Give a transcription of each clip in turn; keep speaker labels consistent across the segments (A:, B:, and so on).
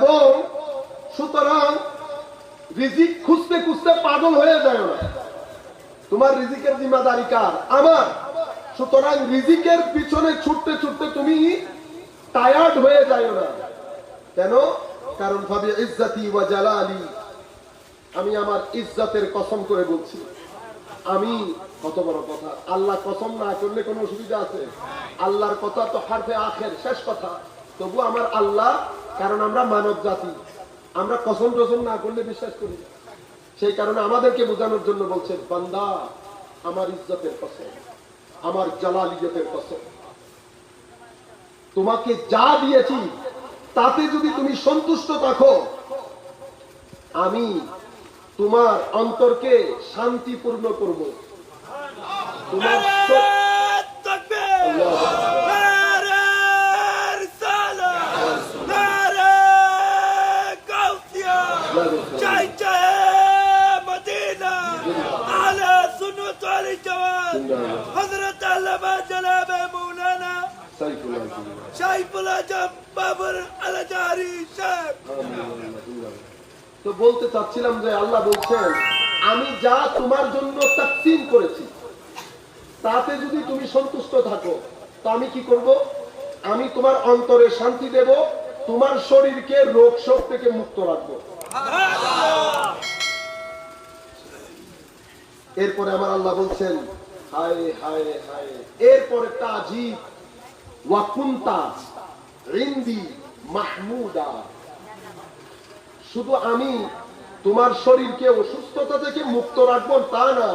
A: এবং সুতরাং রিজিক খুঁজতে খুঁজতে পাগল হয়ে যায় না। তোমার রিজিকের জিম্মাদারি কার? আমার। সুতরাং রিজিকের পিছনে ছুটতে ছুটতে তুমি টায়ার্ড হয়ে যায় না। কেন? কারণ ভাবে ইজ্জতি ওয়া জালালি, আমি আমার ইজ্জতের কসম করে বলছি। আমি কত বড় কথা, আল্লাহ কসম না করলে কোনো অসুবিধা আছে? আল্লাহর কথা তো হারফে আখের, শেষ কথা। তবু আমার আল্লাহ, কারণ আমরা মানব জাতি, আমরা কসম টসম না করলে বিশ্বাস করি। সেই কারণে আমাদেরকে বোঝানোর জন্য বলছে, বান্দা আমার ইজ্জতের কসম, আমার জালালিয়তের কসম, তোমাকে যা দিয়েছি তাতে যদি তুমি সন্তুষ্ট থাকো, আমি তোমার অন্তরকে শান্তিপূর্ণ করব। তোমার তো বলতে চাচ্ছিলাম যে আল্লাহ বলছেন, আমি যা তোমার জন্য তাকসীম করেছি তাতে যদি তুমি সন্তুষ্ট থাকো, তো আমি কি করব? আমি তোমার অন্তরে শান্তি দেব, তোমার শরীরকে রোগ শোক থেকে মুক্ত রাখবো। এরপরে আমার আল্লাহ বলছেন, হায় হায় হায়, এরপরে তাজিব ওয়া কুনতা ইনদি মাহমুদা। শুধু আমি তোমার শরীরকে অসুস্থতা থেকে মুক্ত রাখবো তা না,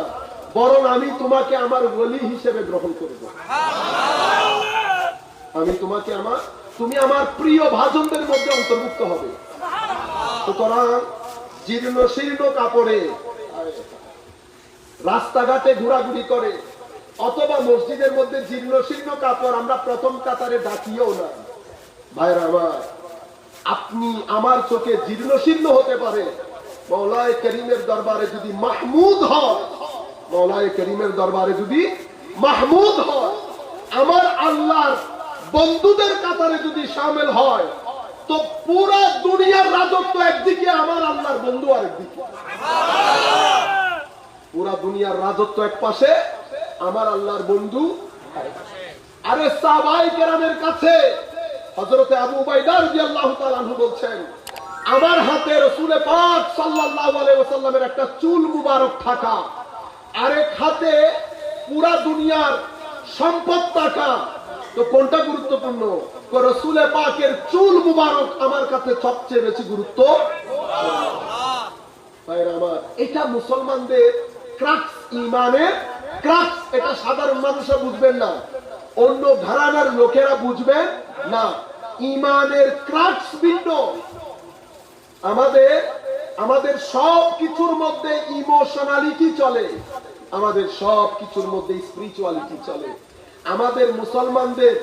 A: বরং আমি তোমাকে আমার ওলি হিসেবে গ্রহণ করব। আমি তোমাকে তুমি আমার প্রিয় ভাজনদের মধ্যে অন্তর্ভুক্ত হবে। সুতরাং জীর্ণ শীর্ণ কাপড়ে রাস্তাঘাটে ঘোরাঘুরি করে, অথবা মসজিদের মধ্যে জীর্ণ শীর্ণ কাপড় আমরা প্রথম কাতারে ডাকিও না। ভাইরা আমার, আপনি আমার চোখে জীর্ণ শীর্ণ হতে পারে, মওলায়ে করিমের দরবারে যদি মাহমুদ হয়, মওলায়ে করিমের দরবারে যদি মাহমুদ হয়, আমার আল্লাহর বন্ধুদের কাতারে যদি শামিল হয়, তো পুরো দুনিয়ার রাজত্ব একদিকে, আমার আল্লাহর বন্ধু আরেকদিকে। পুরা দুনিয়ার রাজত্ব এক পাশে, আমার আল্লাহর বন্ধু আরেকপাশে। আরে সাহাবায়ে কেরামের কাছে হযরতে আবু উবাইদা রাদিয়াল্লাহু তাআলা আনহু বলছেন, আমার হাতে রাসূল পাক সাল্লাল্লাহু আলাইহি ওয়াসাল্লামের একটা চুল মুবারক থাকা, আরেক হাতে পুরা দুনিয়ার সম্পদ থাকা, তো কোনটা গুরুত্বপূর্ণ? রাসূল পাকের চুল মুবারক আমার কাছে সবচেয়ে বেশি গুরুত্ব। আমার এটা মুসলমানদের ক্রাক্স, ইমানের ক্রাক্স। এটা সাধারণ মানুষরা বুঝবেন না, অন্য ঘরানার লোকেরা বুঝবেন না। ইমানের ক্রাক্স ভিন্ন। আমাদের সব কিছুর মধ্যে ইমোশনালিটি চলে, আমাদের সব কিছুর মধ্যে স্পিরিচুয়ালিটি চলে। আমাদের মুসলমানদের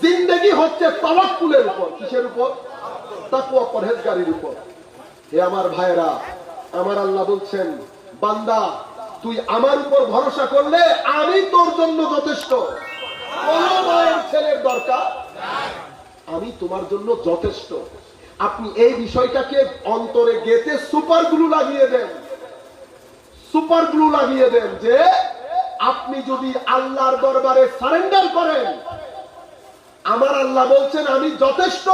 A: জিন্দেগি হচ্ছে তাওয়াক্কুলের উপর। কিসের উপর? তাকওয়া, পরহেজগারির উপর। হে আমার ভাইরা, আমার আল্লাহ বলছেন, বান্দা তুই আমার উপর ভরসা করলে আমি তোর জন্য যথেষ্ট। কোন মায়ের ছেলের দরকার, আমি তোমার জন্য যথেষ্ট। আপনি এই বিষয়টাকে অন্তরে গেঁথে সুপার গ্লু লাগিয়ে দেন, সুপার গ্লু লাগিয়ে দেন, যে আপনি যদি আল্লাহর দরবারে সারেন্ডার করেন, আমার আল্লাহ বলছেন আমি যথেষ্ট,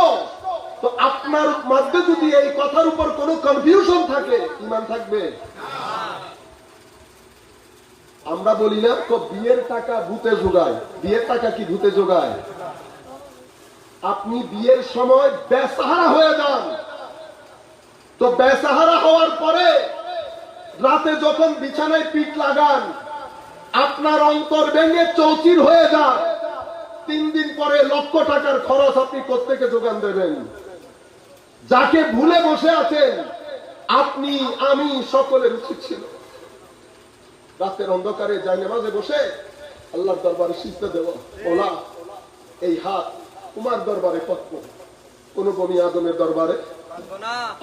A: তো আপনার মধ্যে যদি এই কথার উপর কোনো কনফিউশন থাকে, ঈমান থাকবে? আমরা বলি না তো বিয়ের টাকা ভূতে জোগায়। বিয়ের টাকা কি ভূতে জোগায়? আপনি বিয়ের সময় বেসাহারা হয়ে যান, তো বেসাহারা হওয়ার পরে রাতে যখন বিছানায় পিঠ লাগান, আপনার অন্তর ভেঙে চৌচির হয়ে যায়। 3 দিন পরে লক্ষ টাকার খরচ আপনি কোত্থেকে যোগান দেবেন? যাকে ভুলে বসে আছেন আপনি, আমি, সকলের উচিত ছিল রাতের অন্ধকারে জায়নামাজে বসে আল্লাহর দরবারে সিজদা দেওয়া, বলা এই হাত তোমার দরবারে পাতব, কোন বনি আদমের দরবারে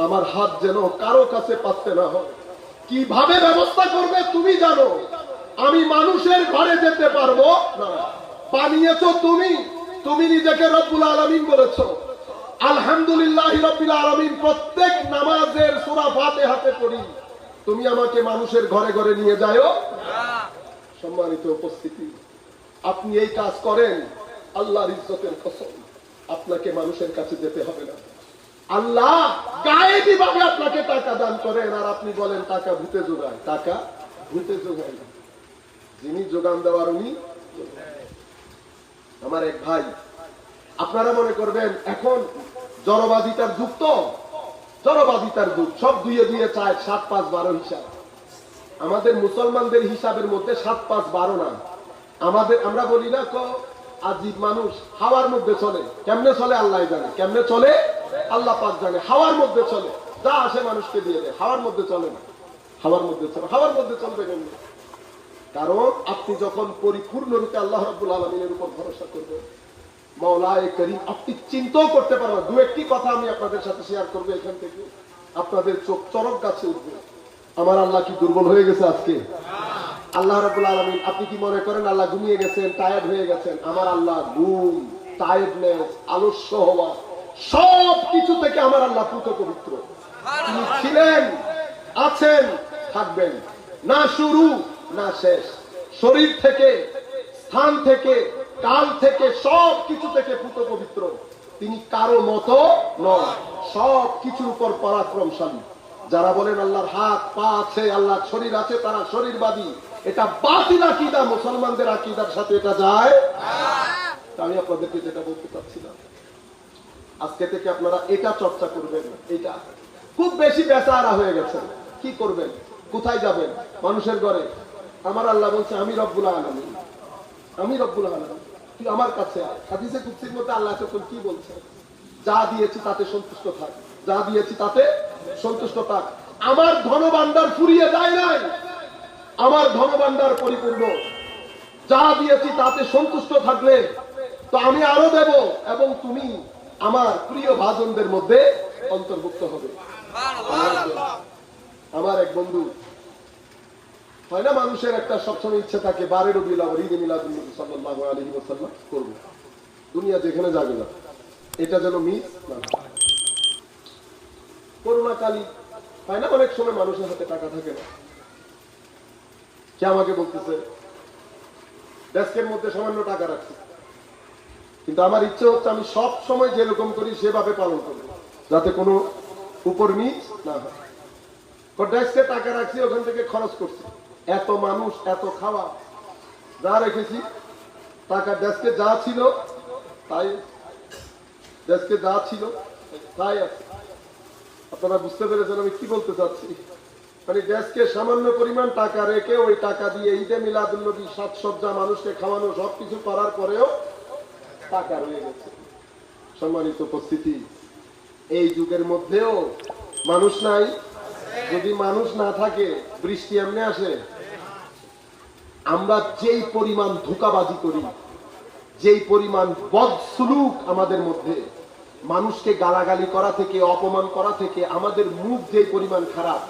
A: আমার হাত যেন কারো কাছে পাততে না হয়। কিভাবে ব্যবস্থা করবে তুমি জানো, আমি মানুষের ঘরে যেতে পারবো না। বানিয়েছো তুমি, তুমি নিজেকে রব্বুল আলামিন বলেছো, আলহামদুলিল্লাহি রাব্বিল আলামিন প্রত্যেক নামাজের সূরা ফাতিহাতে পড়ি, তুমি আমাকে মানুষের ঘরে ঘরে নিয়ে যাও। সম্মানিত উপস্থিতি, আপনি এই কাজ করেন, আল্লাহর ইজ্জতের কসম, আপনাকে মানুষের কাছে যেতে হবে না। আল্লাহ গায়েবী ভাবে আপনাকে টাকা দান করেন, আর আপনি বলেন টাকা ভূতে যোগায়। টাকা ভূতে যোগায় না, যিনি যোগান দেওয়ার উনি। আমার এক ভাই, আপনারা মনে করবেন এখন জড়বাদিতার যুগ, তো জড়বাদিতার যুগ, সব দুইয়ে দুইয়ে চায়, 7 5 12 হিসাব। আমাদের মুসলমানদের হিসাবের মধ্যে 7 5 12 না। আমরা বলি না আজীব মানুষ, হাওয়ার মধ্যে চলে। কেমনে চলে আল্লাহ জানে, কেমনে চলে আল্লাহ পাক জানে। হাওয়ার মধ্যে চলে, যা আসে মানুষকে দিয়ে দেয়। হাওয়ার মধ্যে চলে না, হাওয়ার মধ্যে চলে। হাওয়ার মধ্যে চলবে কেমনে? কারণ আপনি যখন পরিপূর্ণরূপে আল্লাহ রাব্বুল আলামিনের উপর ভরসা করবেন, মাওলায়ে করিম, আপনি চিন্তাও করতে পারবেন। দু একটি কথা আমি আপনাদের সাথে শেয়ার করবো এখান থেকে, আপনাদের চোখ চরক গাছে উঠবে। আমার আল্লাহ কি দুর্বল হয়ে গেছে আজকে? আল্লাহ রাব্বুল আলামিন, আপনি কি মনে করেন আল্লাহ ঘুমিয়ে গেছেন, টায়ার্ড হয়ে গেছেন? আমার আল্লাহ ঘুম, টায়ার্ডনেস, আলস্য হওয়া সব কিছু থেকে আমার আল্লাহ পুত পবিত্র। তিনি ছিলেন, আছেন, থাকবেন, না শুরু না শেষ। শরীর থেকে, স্থান থেকে, কাল থেকে, সব কিছু থেকে পুত পবিত্র। তিনি কারো মতো নন, সব কিছুর উপর পরাক্রমশালী। যারা বলেন আল্লাহর হাত পা আছে, আল্লাহর শরীর আছে, তারা শরীরবাদী। এটা বাতিল আকীদা, মুসলমানদের আকীদার সাথে এটা যায়। আমি আপনাদেরকে যেটা বলতে চাচ্ছিলাম, আজকে থেকে আপনারা এটা চর্চা করবেন। এটা খুব বেশি বেচারা হয়ে গেছেন। কি করবেন? কোথায় যাবেন? মানুষের ঘরে। আমার আল্লাহ বলছে আমি রব্বুল আলামিন, আমি রব্বুল আলামিন, তুই আমার কাছে আয়। হাদিসে কুদসির মধ্যে আল্লাহ তখন কি বলছে? যা দিয়েছি তাতে সন্তুষ্ট থাক, যা দিয়েছি তাতে সন্তুষ্ট থাক। আমার ধনভাণ্ডার ফুরিয়ে যায় নাই, আমার ধনভাণ্ডার পরিপূর্ণ। যা দিয়েছি তাতে সন্তুষ্ট থাকলে তো আমি আরো দেব, এবং তুমি আমার প্রিয় ভাজনদের মধ্যে অন্তর্ভুক্ত হবে। আমার এক বন্ধু, হয় না মানুষের একটা সবসময় ইচ্ছে থাকে 12 রবিউল আউয়াল ঈদে মিলাদুন নবী সাল্লাল্লাহু আলাইহি ওয়াসাল্লাম করব, দুনিয়া যেখানে যাবে না, এটা যেন মিস না হয়। করোনাকালী হয় না অনেক সময় মানুষের হাতে টাকা থাকে না। কে আমাকে বলতেছে ডেস্কের মধ্যে সামান্য টাকা রাখছি, কিন্তু আমার ইচ্ছে হচ্ছে আমি সব সময় যেরকম করি সেভাবে পালন করব, যাতে কোনো উপর নিচ না হয়। ডেস্কে টাকা রাখছি, ওখান থেকে খরচ করছি। এত মানুষ, এত খাওয়া, যা রেখেছি টাকা ডেস্কে যা ছিল তাই, ডেস্কে যা ছিল তাই আছে। আপনারা বুঝতে পেরেছেন আমি কি বলতে চাচ্ছি? মানে ডেস্কে সামান্য পরিমাণ টাকা রেখে ওই টাকা দিয়ে ঈদে মিলাদুন নবী সাজসজ্জা, মানুষকে খাওয়ানো, সবকিছু করার পরেও টাকা রয়ে গেছে। সম্মানিত উপস্থিতি, এই যুগের মধ্যেও মানুষ নাই। যদি মানুষ না থাকে বৃষ্টি এমনি আসে? আমরা যেই পরিমাণ ধোঁকাবাজি করি, যেই পরিমাণ বদসলুক আমাদের মধ্যে, মানুষকে গালাগালি করা থেকে, অপমান করা থেকে, আমাদের মুখ যে পরিমাণ খারাপ,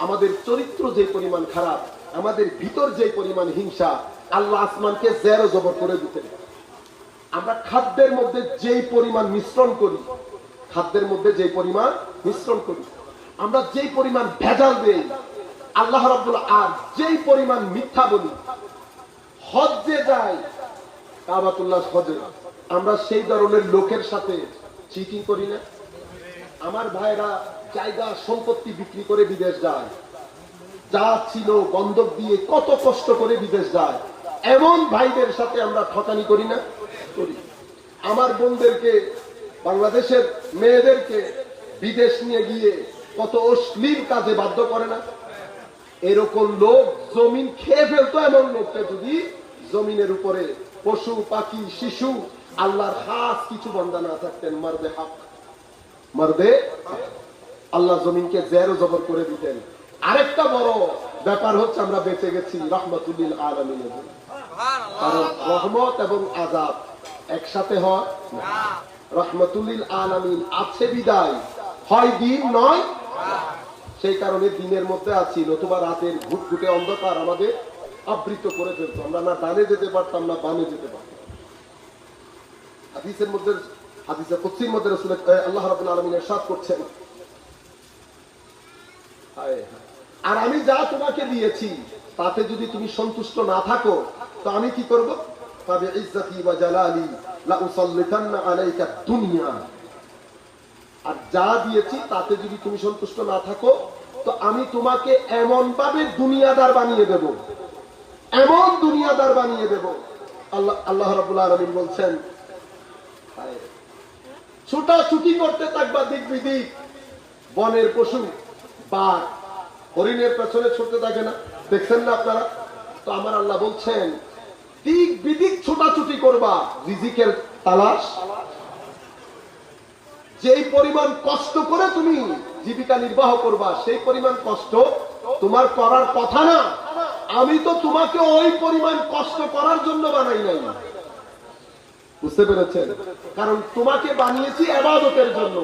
A: আমাদের চরিত্র যে পরিমাণ খারাপ, আমাদের ভিতর যে পরিমাণ হিংসা, আল্লাহ আসমানকে জেরো জবর করে দিতেন। আমরা খাদ্যের মধ্যে যেই পরিমাণ মিশ্রণ করি, খাদ্যের মধ্যে যেই পরিমাণ মিশ্রণ করি, আমরা যেই পরিমাণ ভেজাল দেই, আল্লাহ রাব্বুল আর যেই পরিমাণ মিথ্যা বলি, হজ্জে যাই, কাবাতুল্লাহ হজে, আমরা সেই ধরনের লোকের সাথে চিটিং করি না? আমার ভাইরা জায়গা সম্পত্তি বিক্রি করে বিদেশ যায়, যা ছিল বন্ধক দিয়ে কত কষ্ট করে বিদেশ যায়, এমন ভাইদের সাথে আমরা ঠকানি করি না? করি। আমার বোনদেরকে, বাংলাদেশের মেয়েদেরকে বিদেশ নিয়ে গিয়ে কত অশ্লীল কাজে বাধ্য করে না? এরকম লোক জমিন খেয়ে ফেলতো। এমন লোককে যদি জমিনের উপরে পশু পাখি শিশু আল্লাহর খাস কিছু বান্দা না থাকতেন, মারদে হক, মারদে আল্লাহ জমিনকে জেরো জবর করে দিতেন। আরেকটা বড় ব্যাপার হচ্ছে আমরা বেঁচে গেছি রাহমাতুল লিল আলামিনের জন্য। কারণ রহমত এবং আযাব একসাথে হয় না। রাহমাতুল লিল আলামিন আছে বিদায় হয় দিন নয়, সেই কারণে দিনের মধ্যে আছি, নতুবা রাতের ঘুটঘুটে অন্ধকার আমাদের আবৃত করে ফেলতো। আমরা না ডানে যেতে পারতাম, না বামে যেতে পারতাম। হাদিসের মধ্যে হাদিসে কুদসির মধ্যে রাসূল আল্লাহ রাব্বুল আলামিন ইরশাদ করছেন, আর আমি যা তোমাকে দিয়েছি তাতে যদি তুমি সন্তুষ্ট না থাকো তো আমি কি করব? ফাবি ইজ্জতি ওয়া জালালি লা উসাল্লিতান্না আলাইকা দুনিয়া। আর যা দিয়েছি তাতে যদি তুমি সন্তুষ্ট না থাকো তো আমি তোমাকে এমন ভাবে দুনিয়াদার বানিয়ে দেব, এমন দুনিয়াদার বানিয়ে দেব। আল্লাহ রাব্বুল আলামিন বলছেন, ছুটাছুটি করতে থাকবা দিক বিদিক, বনের পশু বাঘ হরিণের পেছনে ছুটতে থাকে না, দেখছেন না আপনারা? তো আমার আল্লাহ বলছেন দিক বিদিক ছোটাছুটি করবা রিজিকের তালাশ। যেই পরিমাণ কষ্ট করে তুমি জীবিকা নির্বাহ করবা সেই পরিমাণ কষ্ট তোমার করার কথা না। আমি তো তোমাকে ওই পরিমাণ কষ্ট করার জন্য বানাই নাই, বুঝতে পেরেছেন? কারণ তোমাকে বানিয়েছি ইবাদতের জন্য।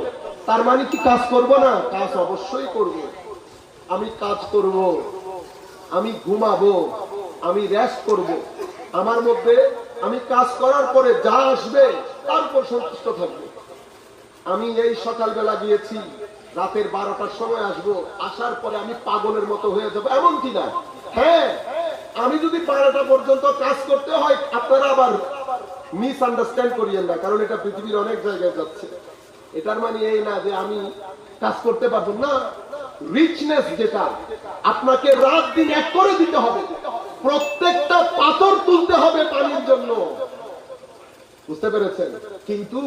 A: তার মানে কি কাজ করব না? কাজ অবশ্যই করব। আমি কাজ করব, আমি ঘুমাবো, আমি রেস্ট করব। আমার মধ্যে আমি কাজ করার পরে যা আসবে তার উপর সন্তুষ্ট থাকবো। আমি এই সকালবেলা গিয়েছি, রাতের 12টার সময় আসবো, আসার পরে আমি পাগলের মতো হয়ে যাবো এমন কি না? হ্যাঁ, আমি যদি 12টা পর্যন্ত কাজ করতে হয়, আপনারা আবার মিস আন্ডারস্ট্যান্ড করিয়েন না, কারণ এটা পৃথিবীর অনেক জায়গায় যাচ্ছে। এটার মানে এই না যে আমি কাজ করতে পারবো না। রিচনেস যেটা, আপনাকে রাত দিন এক করে দিতে হবে, প্রত্যেকটা পাথর তুলতে হবে পানির জন্য, বুঝতে পেরেছেন? কিন্তু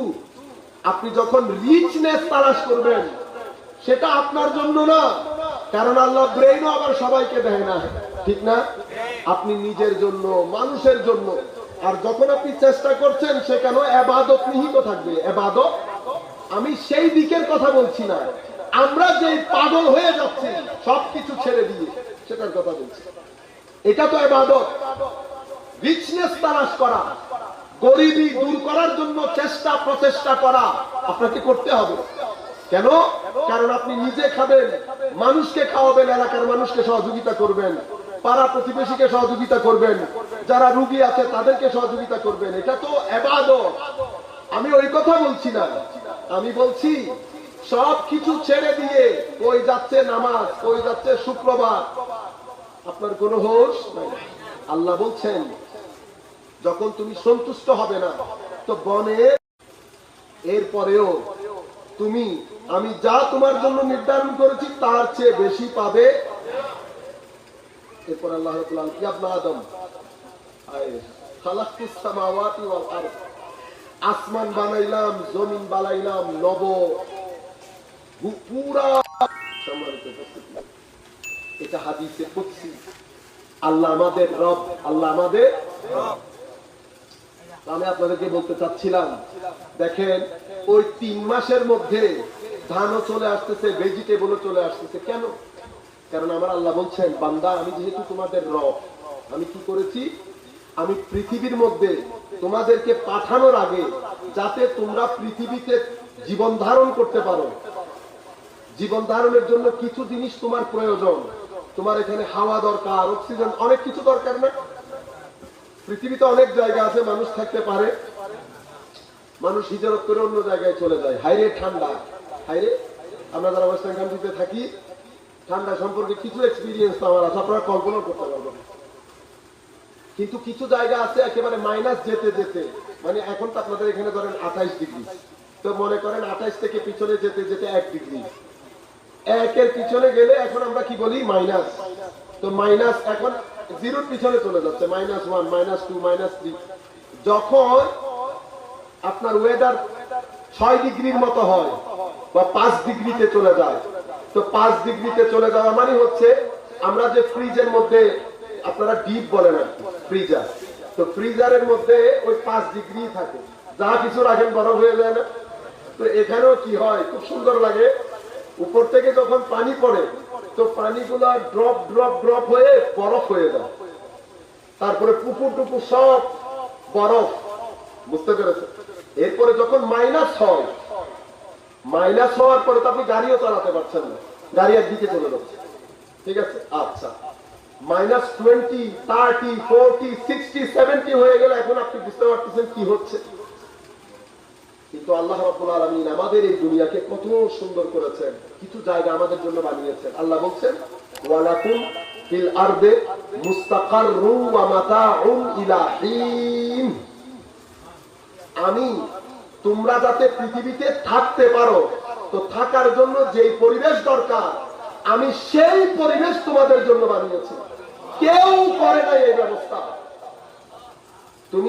A: আপনি যখন রিচনেস তালাশ করবেন সেটা আপনার জন্য না, কারণ আল্লাহ ব্রেইনও আবার সবাইকে দেয় না, ঠিক না? আপনি নিজের জন্য, মানুষের জন্য। আর যখন আপনি চেষ্টা করছেন সেখানে ইবাদত নিহিত থাকবে। ইবাদত, আমি সেই দিকের কথা বলছি না, আমরা যে পাগল হয়ে যাচ্ছি সবকিছু ছেড়ে দিয়ে, সেটার কথা বলছি। এটা তো ইবাদত। রিচনেস তালাশ করা, গরিবি দূর করার জন্য চেষ্টা প্রচেষ্টা করা আপনাকে করতে হবে। কেন? কারণ আপনি নিজে খাবেন, মানুষকে খাওয়াবেন, এলাকার মানুষকে সহযোগিতা করবেন, পাড়া প্রতিবেশীকে সহযোগিতা করবেন, যারা রোগী আছে তাদেরকে সহযোগিতা করবেন। এটা তো ইবাদত। আমি ওই কথা বলছি না, আমি বলছি সব কিছু ছেড়ে দিয়ে কই যাচ্ছে নামাজ, কই যাচ্ছে শুক্রবার, আপনার কোনো হোশ নাই। আল্লাহ বলছেন যখন তুমি সন্তুষ্ট হবে না তো বনে, এরপরেও তুমি আমি যা তোমার জন্য নির্ধারণ করেছি তার চেয়ে বেশি পাবে। এরপর আল্লাহ রাব্বুল আলামিন, ইয়া ইবনে আদম খালাকতুস সামাওয়াতি ওয়াল আরদ, আসমান বানাইলাম, জমিন বানাইলাম, নব পুরা সম্মানিত উপস্থিতি। এটা হাদিসে কুদসি। আল্লাহ আমাদের রব, আল্লাহ আমাদের রব। আমি আপনাদেরকে বলতে চাচ্ছিলাম, দেখেন ওই 3 মাসের মধ্যে ধানও চলে আসতেছে, ভেজিটেবলও চলে আসতেছে। কেন? কারণ আমার আল্লাহ বলছেন, বান্দা আমি যেহেতু তোমাদের রব, আমি কি করেছি? আমি পৃথিবীর মধ্যে তোমাদেরকে পাঠানোর আগে যাতে তোমরা পৃথিবীতে জীবন ধারণ করতে পারো, জীবন ধারণের জন্য কিছু জিনিস তোমার প্রয়োজন। তোমার এখানে হাওয়া দরকার, অক্সিজেন, অনেক কিছু দরকার না? পৃথিবীতে অনেক জায়গা আছে মানুষ থাকতে পারে, মানুষ হিজরত করে অন্য জায়গায় চলে যায়। হাইরে ঠান্ডা, হাইরে আমরা যারা ওয়েস্টার্ন কান্ট্রিতে থাকি, ঠান্ডা সম্পর্কে কিছু এক্সপিরিয়েন্স তো আমার আছে, আপনারা কল্পনা করতে পারবেন। কিন্তু কিছু জায়গা আছে একেবারে মাইনাস যেতে যেতে, মানে এখন তো আপনাদের এখানে ধরেন 28 ডিগ্রি, তো মনে করেন 28 থেকে পিছনে যেতে যেতে 1 ডিগ্রি, একের পিছনে গেলে এখন আমরা কি বলি? মাইনাস। তো মাইনাস এখন জিরোর পিছনে চলে যাচ্ছে, -1, -2, -3। যখন আপনার ওয়েদার 6 ডিগ্রির মতো হয় বা 5 ডিগ্রিতে চলে যায়, তো 5 ডিগ্রিতে চলে যাওয়া মানে হচ্ছে আমরা যে ফ্রিজের মধ্যে, আপনারা ডিপ বলেন আর কি, ফ্রিজার, তো ফ্রিজারের মধ্যে ওই 5 ডিগ্রি থাকে, যা কিছু রাখেন বরফ হয়ে যায় না? তো এখানেও কি হয়, খুব সুন্দর লাগে, উপর থেকে যখন পানি পড়ে তো পানিগুলা ড্রপ ড্রপ ড্রপ হয়ে বরফ হয়ে যায়, তারপরে পুকুর টুকুর সব বরফ, বুঝতে পেরেছে? এরপরে যখন মাইনাস হয়, মাইনাস হওয়ার পরে তো আপনি গাড়িও চালাতে পারছেন না, গাড়ি একদিকে চলে যাচ্ছে, ঠিক আছে? আচ্ছা, -20, 30, 40, 60, 70 হয়ে গেলে এখন আপনি বুঝতে পারতেছেন কি হচ্ছে। কিন্তু আল্লাহ রাব্বুল আলামিন আমাদের এই দুনিয়াকে কত সুন্দর করেছেন, কিছু জায়গা আমাদের জন্য বানিয়েছেন। আল্লাহ বলছেন ওয়ালাকুম ফিল আরদে মুস্তাকাররুন ওয়া মাতাউন ইলা হিন, আমি তোমরা যাতে পৃথিবীতে থাকতে পারো, তো থাকার জন্য যেই পরিবেশ দরকার আমি সেই পরিবেশ তোমাদের জন্য বানিয়েছি। কেউ করে নাই এই ব্যবস্থা। তুমি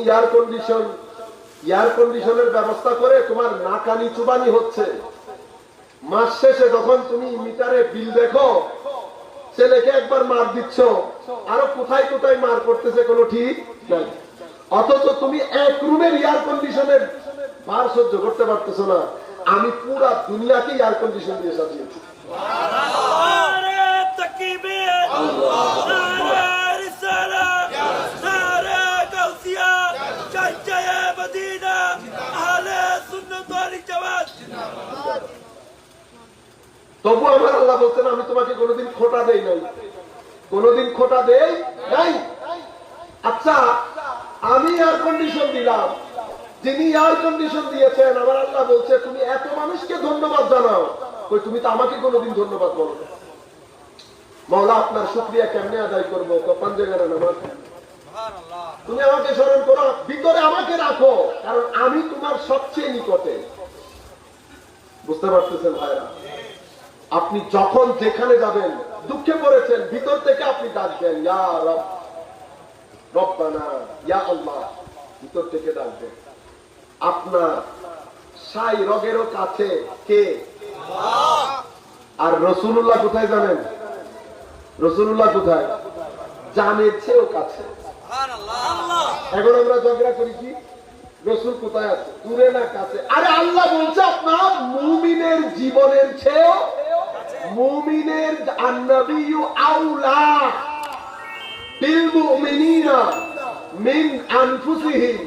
A: এয়ার কন্ডিশনের ব্যবস্থা করে তোমার নাকানি চুবানি হচ্ছে, মাস শেষে যখন তুমি মিটারে বিল দেখো ছেলেকে একবার মার দিচ্ছ, আরো কোথায় কোথায় মার করতেছে কোনো ঠিক নাই। অথচ তুমি এক রুমের এয়ার কন্ডিশনের ভার সহ্য করতে পারতেছো না, আমি পুরা দুনিয়াকে এয়ার কন্ডিশন দিয়ে সাজিয়েছি। তবু আমার আল্লাহ বলছেন আমি তোমাকে কোনোদিন খোটা দেই নাই, কোনোদিন খোটা দেই নাই। আচ্ছা, আমি এয়ার কন্ডিশন দিলাম, যিনি এয়ার কন্ডিশন দিয়েছেন আমার আল্লাহ বলছে তুমি এত মানুষকে ধন্যবাদ জানাও, কই তুমি তো আমাকে কোনোদিন ধন্যবাদ বলো না। মাওলা আপনার শুকরিয়া কেমনে আদায় করবো? পাঞ্জেগানা নামাজ তুমি আমাকে স্মরণ করো, ভিতরে আমাকে রাখো, কারণ আমি তোমার সবচেয়ে নিকটে। বুঝতে পারতেছেন ভাইরা? আপনি যখন যেখানে যাবেন, দুঃখে পড়েছেন, ভিতর থেকে আপনি ডাকবেন ইয়া রব, রব্বানা, ইয়া আল্লাহ, ভিতর থেকে ডাকবেন। আপনার সাই রগেরও কাছে কে? আর রাসূলুল্লাহ কোথায় জানেন? রাসূলুল্লাহ কোথায়? জানের চেয়েও কাছে। এখন আমরা ঝগড়া করি কি রাসূল কোথায় আছে, দূরে না কাছে? আরে আল্লাহ বলছে আপনার মুমিনের জীবনের চেয়েও, মুমিনের আন-নাবিয়্যু আউলা বিল মুমিনিনা মিন আনফুসিহিম